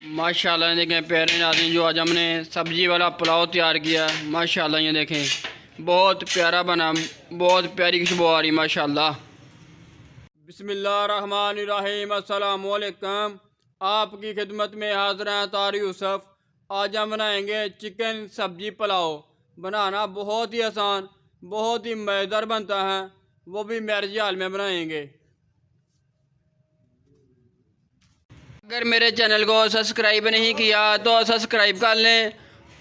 माशाल्लाह देखें प्यारे नाज़रीन, जो आज हमने सब्ज़ी वाला पुलाव तैयार किया है। माशाल्लाह ये देखें बहुत प्यारा बना, बहुत प्यारी खुशबू आ रही माशाल्लाह। बिस्मिल्लाहिर्रहमानिर्रहीम, अस्सलाम वालेकुम। आपकी खिदमत में हाज़िर हैं तारी यूसुफ। आज हम बनाएंगे चिकन सब्ज़ी पुलाव। बनाना बहुत ही आसान, बहुत ही मज़ेदार बनता है, वो भी मैरिज हाल में बनाएंगे। अगर मेरे चैनल को सब्सक्राइब नहीं किया तो सब्सक्राइब कर लें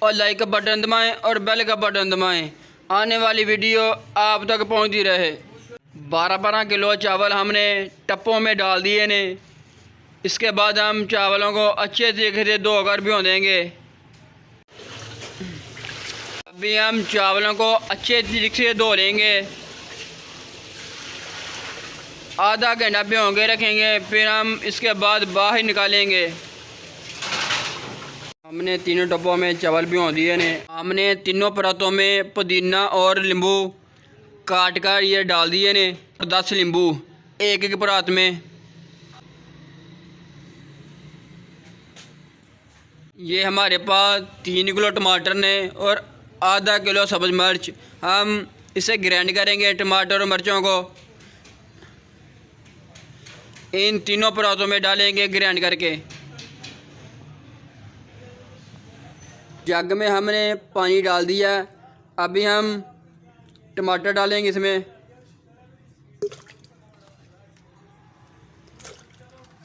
और लाइक का बटन दबाएं और बेल का बटन दबाएं, आने वाली वीडियो आप तक पहुंचती रहे। 12-12 किलो चावल हमने टप्पों में डाल दिए ने। इसके बाद हम चावलों को अच्छे तरीके से धोकर भिगो देंगे। अभी हम चावलों को अच्छे तरीके से धो लेंगे, आधा घंटा भिगो के रखेंगे, फिर हम इसके बाद बाहर निकालेंगे। हमने तीनों टप्पों में चावल भिगो दिए ने। हमने तीनों परातों में पुदीना और नींबू काट कर ये डाल दिए ने। 10 नींबू एक एक परात में। ये हमारे पास 3 किलो टमाटर ने और आधा किलो सब्ज़ मिर्च। हम इसे ग्राइंड करेंगे टमाटर और मिर्चों को। इन तीनों परातों में डालेंगे ग्राइंड करके। जग में हमने पानी डाल दिया। अभी हम टमाटर डालेंगे इसमें।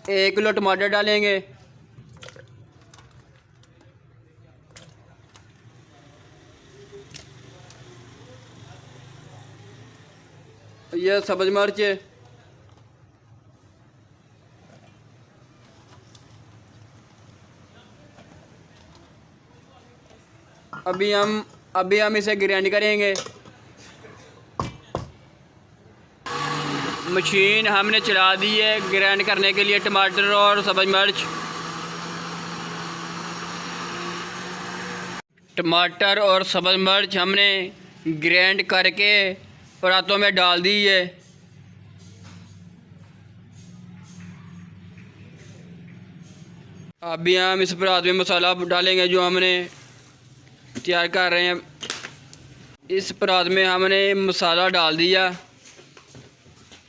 1 किलो टमाटर डालेंगे। यह सब्ज़ मिर्च, अभी हम इसे ग्राइंड करेंगे। मशीन हमने चला दी है ग्राइंड करने के लिए टमाटर और सब्ज़ मिर्च। टमाटर और सब्ज़ मिर्च हमने ग्राइंड करके परातों में डाल दी है। अभी हम इस परात में मसाला डालेंगे जो हमने तैयार कर रहे हैं। इस परात में हमने मसाला डाल दिया।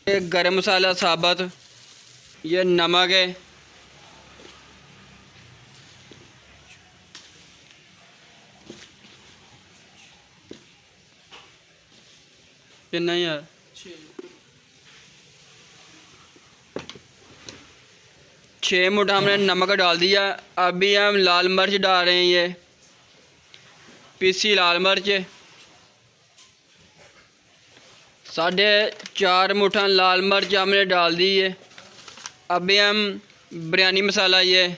ये गरम मसाला साबुत, ये नमक है, ये नहीं यार 6 मुट्ठा हमने नमक डाल दिया। अभी हम लाल मिर्च डाल रहे हैं, ये पीसी लाल मिर्च। 4.5 मुट्ठा लाल मिर्च हमने डाल दी है। अभी हम बिरयानी मसाला, ये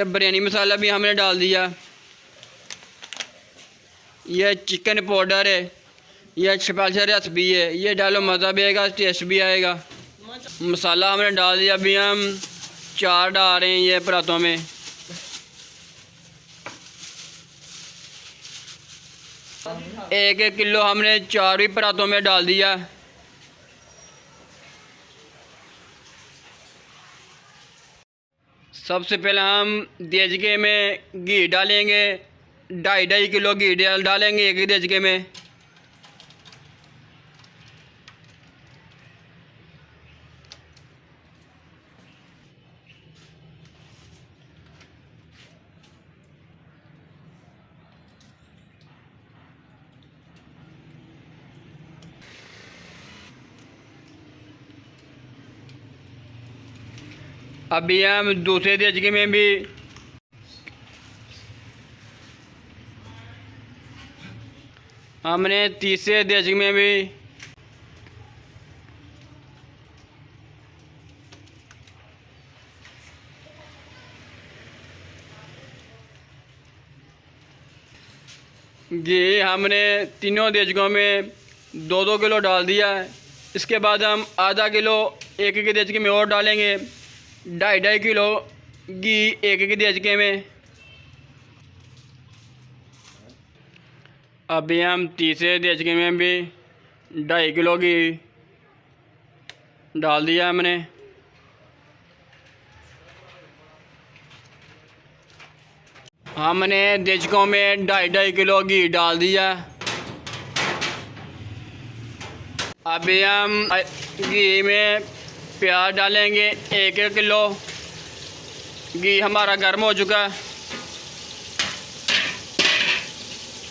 बिरयानी मसाला भी हमने डाल दिया। यह चिकन पाउडर है, यह स्पेशल रेसिपी है, ये डालो मज़ा भी आएगा, टेस्ट भी आएगा। मसाला हमने डाल दिया। अभी हम 4 डाल रहे हैं ये परातों में। एक किलो हमने 4 ही परातों में डाल दिया। सबसे पहले हम देचके में घी डालेंगे। 2.5 किलो घी डालेंगे एक देचके में। अभी हम दूसरे देचके में भी हमने तीसरे देचके में भी घी हमने तीनों देचकों में 2-2 किलो डाल दिया है। इसके बाद हम आधा किलो एक एक देचके में और डालेंगे। 2.5 किलो घी एक एक देचके में। अभी हम तीसरे देचके में भी 2.5 किलो घी डाल दिया हमने। हमने देचकों में 2.5 किलो घी डाल दिया। अभी हम घी में प्याज डालेंगे 1 किलो। घी हमारा गर्म हो चुका है।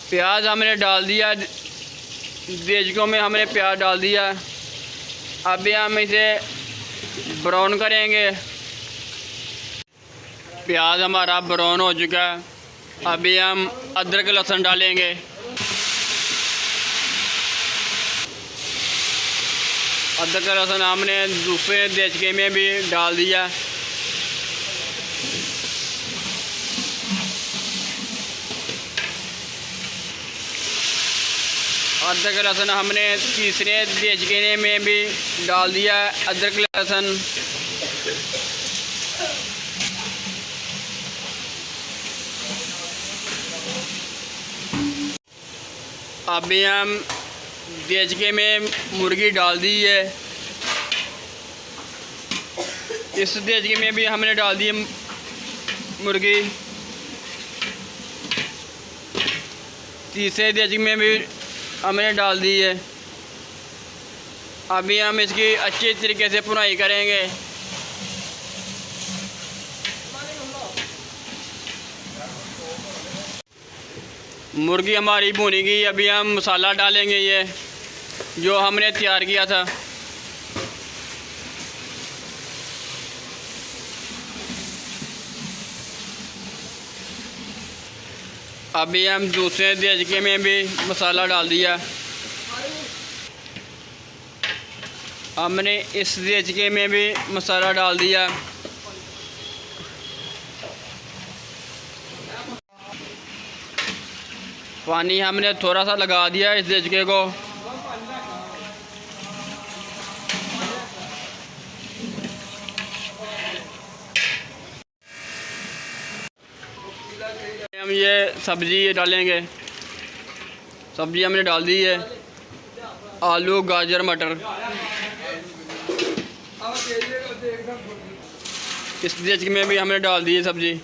प्याज हमने डाल दिया, देचकों में हमने प्याज डाल दिया। अभी हम इसे ब्राउन करेंगे। प्याज हमारा ब्राउन हो चुका है। अभी हम अदरक लहसुन डालेंगे। अदरक लहसुन हमने दूसरे देचके में भी डाल दिया। अदरक लहसुन हमने तीसरे देचके में भी डाल दिया अदरक लहसुन। अभी हम देचके में मुर्गी डाल दी है। इस देचके में भी हमने डाल दी मुर्गी। तीसरे देचके में भी हमने डाल दी है। अभी हम इसकी अच्छी तरीके से भुनाई करेंगे। मुर्गी हमारी भुनी गई। अभी हम मसाला डालेंगे, ये जो हमने तैयार किया था। अभी हम दूसरे देचके में भी मसाला डाल दिया। हमने इस देचके में भी मसाला डाल दिया। पानी हमने थोड़ा सा लगा दिया इस देचके को। हम ये सब्ज़ी डालेंगे। सब्ज़ी हमने डाल दी है, आलू गाजर मटर। इस देचके में भी हमने डाल दी है सब्ज़ी।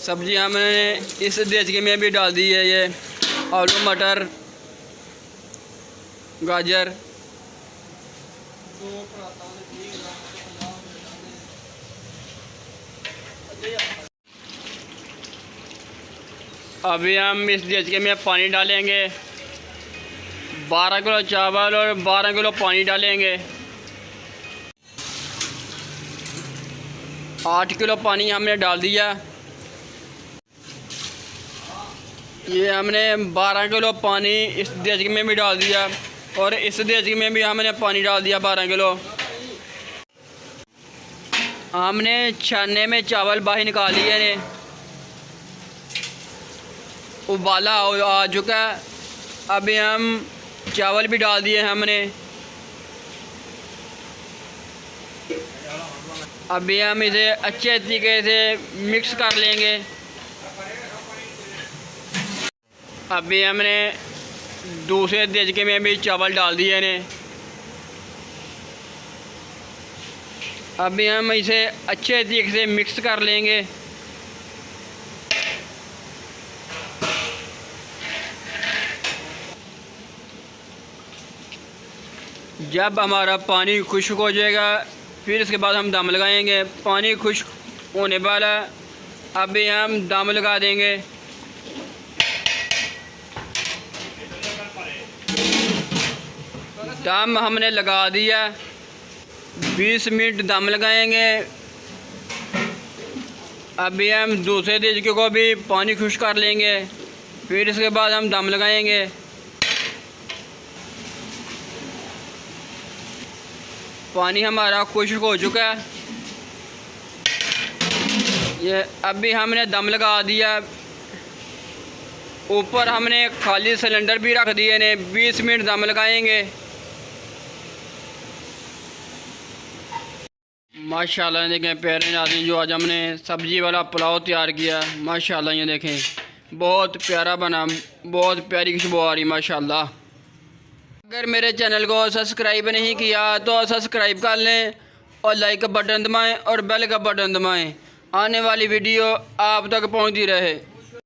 सब्ज़ी हमने इस देचके में भी डाल दी है, ये आलू मटर गाजर। अभी हम इस देचके में पानी डालेंगे। 12 किलो चावल और 12 किलो पानी डालेंगे। 8 किलो पानी हमने डाल दिया। ये हमने 12 किलो पानी इस देचके में भी डाल दिया और इस देचके में भी हमने पानी डाल दिया 12 किलो। हमने छानने में चावल बाहर निकाल लिए ने, उबाला आ चुका है। अभी हम चावल भी डाल दिए हमने। अभी हम इसे अच्छे तरीके से मिक्स कर लेंगे। अभी हमने दूसरे देचके में भी चावल डाल दिए ने। अभी हम इसे अच्छे तरीके से मिक्स कर लेंगे। जब हमारा पानी खुश्क हो जाएगा फिर इसके बाद हम दम लगाएंगे। पानी खुश्क होने वाला, अभी हम दम लगा देंगे। दम हमने लगा दिया। 20 मिनट दम लगाएंगे। अभी हम दूसरे देचके को भी पानी खुश्क कर लेंगे, फिर इसके बाद हम दम लगाएंगे। पानी हमारा खुश्क हो चुका है। ये अभी हमने दम लगा दिया। ऊपर हमने खाली सिलेंडर भी रख दिए ने। 20 मिनट दम लगाएंगे। माशाल्लाह देखें प्यारे नाज़रीन, जो आज हमने सब्ज़ी वाला पुलाव तैयार किया, माशाल्लाह ये देखें बहुत प्यारा बना, बहुत प्यारी खुशबू आ रही माशाल्लाह। अगर मेरे चैनल को सब्सक्राइब नहीं किया तो सब्सक्राइब कर लें और लाइक का बटन दबाएं और बेल का बटन दबाएं। आने वाली वीडियो आप तक पहुंचती रहे।